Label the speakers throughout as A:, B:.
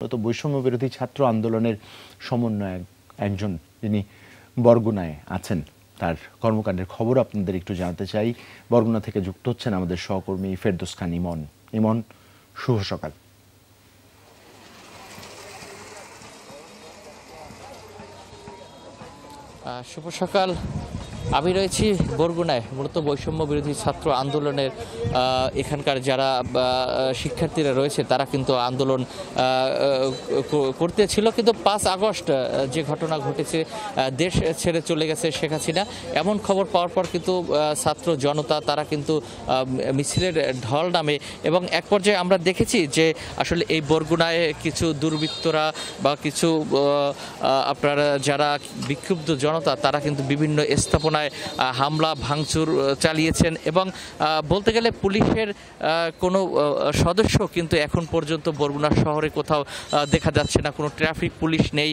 A: মূলত বৈষম্য বিরোধী ছাত্র আন্দোলনের সমন্বয়ক একজন, যিনি বরগুনায় আছেন। তার কর্মকাণ্ডের খবর আপনাদের একটু জানতে চাই। বরগুনা থেকে যুক্ত হচ্ছেন আমাদের সহকর্মী ফেরদৌস খান ইমন। ইমন, শুভ সকাল।
B: শুভ সকাল। আমি রয়েছি বরগুনায়, মূলত বৈষম্য বিরোধী ছাত্র আন্দোলনের এখানকার যারা শিক্ষার্থীরা রয়েছে তারা কিন্তু আন্দোলন করতেছিল, কিন্তু 5 আগস্ট যে ঘটনা ঘটেছে, দেশ ছেড়ে চলে গেছে শেখ হাসিনা, এমন খবর পাওয়ার পর কিন্তু ছাত্র জনতা তারা কিন্তু মিছিলের ঢল নামে এবং এক পর্যায়ে আমরা দেখেছি যে আসলে এই বরগুনায় কিছু দুর্বৃত্তরা বা কিছু আপনারা যারা বিক্ষুব্ধ জনতা তারা কিন্তু বিভিন্ন স্থাপনা হামলা ভাঙচুর চালিয়েছেন এবং বলতে গেলে পুলিশের কোনো সদস্য কিন্তু এখন পর্যন্ত বরগুনা শহরে কোথাও দেখা যাচ্ছে না, কোনো ট্রাফিক পুলিশ নেই।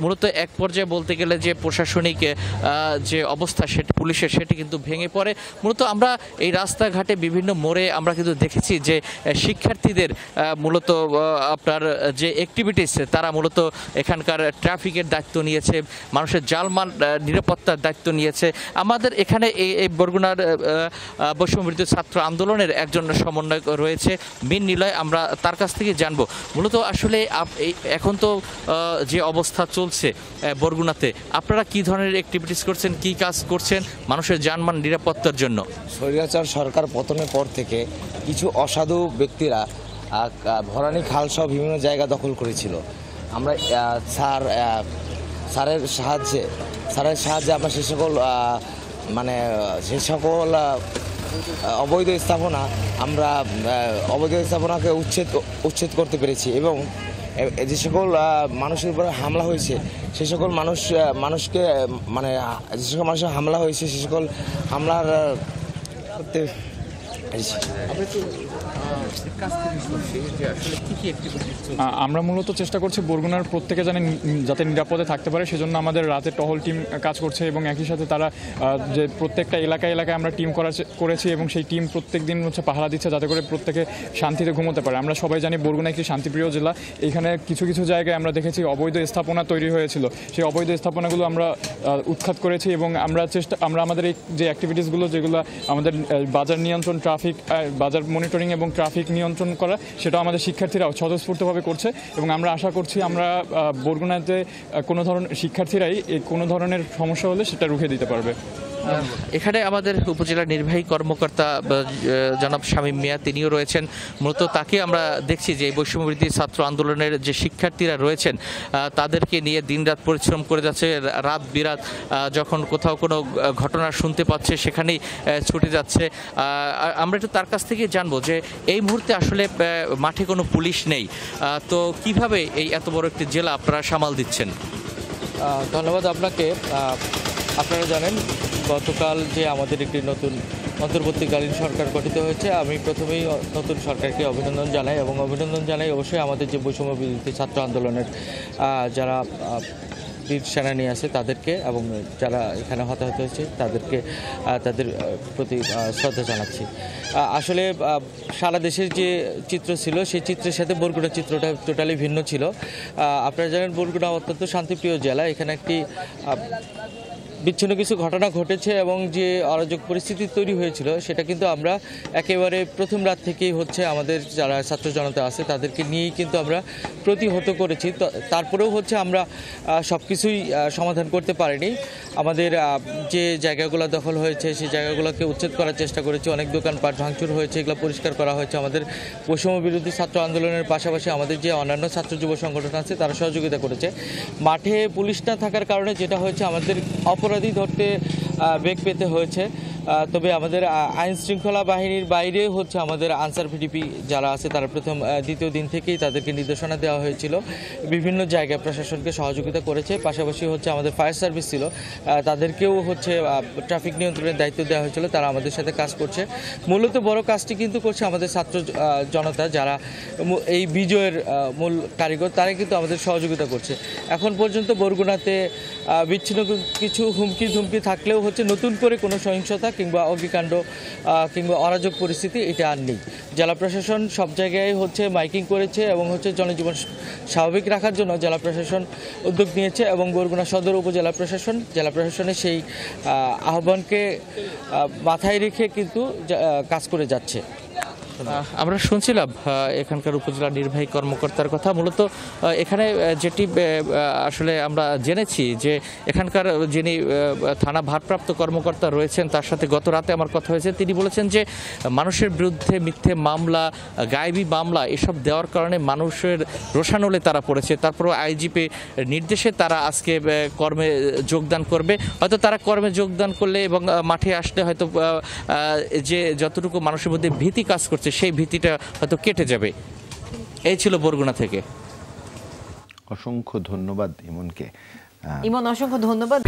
B: মূলত এক পর্যায়ে বলতে গেলে যে প্রশাসনিক যে অবস্থা সেটি পুলিশের সেটি কিন্তু ভেঙে পড়ে। মূলত আমরা এই রাস্তাঘাটে বিভিন্ন মোড়ে আমরা কিন্তু দেখেছি যে শিক্ষার্থীদের মূলত আপনার যে অ্যাক্টিভিটিস তারা মূলত এখানকার ট্রাফিকের দায়িত্ব নিয়েছে, মানুষের জালমাল নিরাপত্তার দায়িত্ব নিয়েছে। আমাদের এখানে এই বরগুনার বৈষম্য বিরোধী ছাত্র আন্দোলনের একজন সমন্বয়ক রয়েছে মীর নিলয়, আমরা তার কাছ থেকে জানবো মূলত আসলে এখন তো যে অবস্থা চলছে বরগুনাতে, আপনারা কি ধরনের অ্যাক্টিভিটিস করছেন, কি কাজ করছেন মানুষের জানমাল নিরাপত্তার জন্য?
C: স্বৈরাচার সরকার পতনের পর থেকে কিছু অসাধু ব্যক্তিরা ভরানী খাল সহ বিভিন্ন জায়গা দখল করেছিল। আমরা স্যারের সাহায্যে আমরা সে সকল অবৈধ স্থাপনাকে উচ্ছেদ করতে পেরেছি এবং যে সকল মানুষের উপরে হামলা হয়েছে সে সকল মানুষকে যে সকল মানুষের হামলা হয়েছে সে সকল হামলার করতে
D: আমরা মূলত চেষ্টা করছি বরগুনার প্রত্যেকে যাতে নিরাপদে থাকতে পারে, সেজন্য আমাদের রাতে টহল টিম কাজ করছে এবং একই সাথে তারা যে প্রত্যেকটা এলাকায় আমরা টিম করেছি এবং সেই টিম প্রত্যেক দিন পাহারা দিচ্ছে যাতে করে প্রত্যেকে শান্তিতে ঘুমোতে পারে। আমরা সবাই জানি বরগুনা একটি শান্তিপ্রিয় জেলা। এখানে কিছু কিছু জায়গায় আমরা দেখেছি অবৈধ স্থাপনা তৈরি হয়েছিল, সেই অবৈধ স্থাপনাগুলো আমরা উৎখাত করেছি এবং আমরা আমাদের এই যে অ্যাক্টিভিটিসগুলো যেগুলো আমাদের বাজার নিয়ন্ত্রণ, বাজার মনিটরিং এবং ট্রাফিক নিয়ন্ত্রণ করা, সেটা আমাদের শিক্ষার্থীরা স্বতঃস্ফূর্তভাবে করছে এবং আমরা আশা করছি আমরা বরগুনাতে শিক্ষার্থীরাই কোনো ধরনের সমস্যা হলে সেটা রুখে দিতে পারবে।
B: এখানে আমাদের উপজেলা নির্বাহী কর্মকর্তা জনাব শামীম মিয়া তিনিও রয়েছেন। মূলত তাকে আমরা দেখছি যে এই বৈষম্য বিরোধী ছাত্র আন্দোলনের যে শিক্ষার্থীরা রয়েছেন তাদেরকে নিয়ে দিনরাত পরিশ্রম করে যাচ্ছে, রাত বিরাত যখন কোথাও কোনো ঘটনা শুনতে পাচ্ছে সেখানেই ছুটে যাচ্ছে। আমরা একটু তার কাছ থেকে জানবো যে এই মুহূর্তে আসলে মাঠে কোনো পুলিশ নেই, তো কিভাবে এই এত বড় একটি জেলা আপনারা সামাল দিচ্ছেন?
E: ধন্যবাদ আপনাকে। আপনারা জানেন গতকাল যে আমাদের একটি নতুন অন্তর্বর্তীকালীন সরকার গঠিত হয়েছে, আমি প্রথমেই নতুন সরকারকে অভিনন্দন জানাই এবং অভিনন্দন জানাই অবশ্যই আমাদের যে বৈষম্য বিরোধী ছাত্র আন্দোলনের যারা বীর সেনানী আছে তাদেরকে এবং যারা এখানে হতাহত হয়েছে তাদের প্রতি শ্রদ্ধা জানাচ্ছি। আসলে সারা দেশের যে চিত্র ছিল সেই চিত্রের সাথে বরগুনা চিত্রটা টোটালি ভিন্ন ছিল। আপনারা জানেন বরগুনা অত্যন্ত শান্তিপ্রিয় জেলা, এখানে একটি বিচ্ছিন্ন কিছু ঘটনা ঘটেছে এবং যে অরাজক পরিস্থিতি তৈরি হয়েছিল সেটা কিন্তু আমরা একেবারে প্রথম রাত থেকেই আমাদের যারা ছাত্র জনতা আছে তাদেরকে নিয়েই কিন্তু আমরা প্রতিহত করেছি। তারপরেও আমরা সব কিছুই সমাধান করতে পারিনি। আমাদের যে জায়গাগুলো দখল হয়েছে সেই জায়গাগুলোকে উচ্ছেদ করার চেষ্টা করেছি, অনেক দোকানপাট ভাঙচুর হয়েছে, এগুলো পরিষ্কার করা হয়েছে। আমাদের বৈষম্য বিরোধী ছাত্র আন্দোলনের পাশাপাশি আমাদের যে অন্যান্য ছাত্র যুব সংগঠন আছে তারা সহযোগিতা করেছে। মাঠে পুলিশ না থাকার কারণে যেটা হয়েছে আমাদের অপরাধী ধরতে বেগ পেতে হয়েছে, তবে আমাদের আইন শৃঙ্খলা বাহিনীর বাইরে আমাদের আনসার ভিডিপি যারা আছে তারা দ্বিতীয় দিন থেকেই তাদেরকে নির্দেশনা দেওয়া হয়েছিল, বিভিন্ন জায়গায় প্রশাসনকে সহযোগিতা করেছে। পাশাপাশি আমাদের ফায়ার সার্ভিস ছিল, তাদেরকেও ট্রাফিক নিয়ন্ত্রণের দায়িত্ব দেওয়া হয়েছিল, তারা আমাদের সাথে কাজ করছে। মূলত বড় কাজটি কিন্তু করছে আমাদের ছাত্র জনতা, যারা এই বিজয়ের মূল কারিগর, তারা কিন্তু আমাদের সহযোগিতা করছে। এখন পর্যন্ত বরগুনাতে বিচ্ছিন্ন কিছু হুমকি ধুমকি থাকলেও হচ্ছে নতুন করে কোনো সহিংসতা কিংবা অগ্নিকাণ্ড কিংবা অরাজক পরিস্থিতি এটা আর নেই। জেলা প্রশাসন সব জায়গায় হচ্ছে মাইকিং করেছে এবং হচ্ছে জনজীবন স্বাভাবিক রাখার জন্য জেলা প্রশাসন উদ্যোগ নিয়েছে এবং বরগুনা সদর উপজেলা প্রশাসন জেলা প্রশাসনের সেই আহ্বানকে মাথায় রেখে কিন্তু কাজ করে যাচ্ছে।
B: আমরা শুনছিলাম এখানকার উপজেলা নির্বাহী কর্মকর্তার কথা। মূলত এখানে যেটি আসলে আমরা জেনেছি যে এখানকার যিনি থানা ভারপ্রাপ্ত কর্মকর্তা রয়েছেন তার সাথে গত রাতে আমার কথা হয়েছে। তিনি বলেছেন যে মানুষের বিরুদ্ধে মিথ্যে মামলা, গায়েবী মামলা এসব দেওয়ার কারণে মানুষের রোষানলে তারা পড়েছে। তারপরও আইজিপি নির্দেশে তারা আজকে কর্মে যোগদান করবে। হয়তো তারা কর্মে যোগদান করলে এবং মাঠে আসলে হয়তো যে যতটুকু মানুষের মধ্যে ভীতি কাজ করছে সেই ভীতিটা হয়তো কেটে যাবে। এই ছিল বরগুনা থেকে।
A: অসংখ্য ধন্যবাদ ইমনকে।
F: ইমন, অসংখ্য ধন্যবাদ।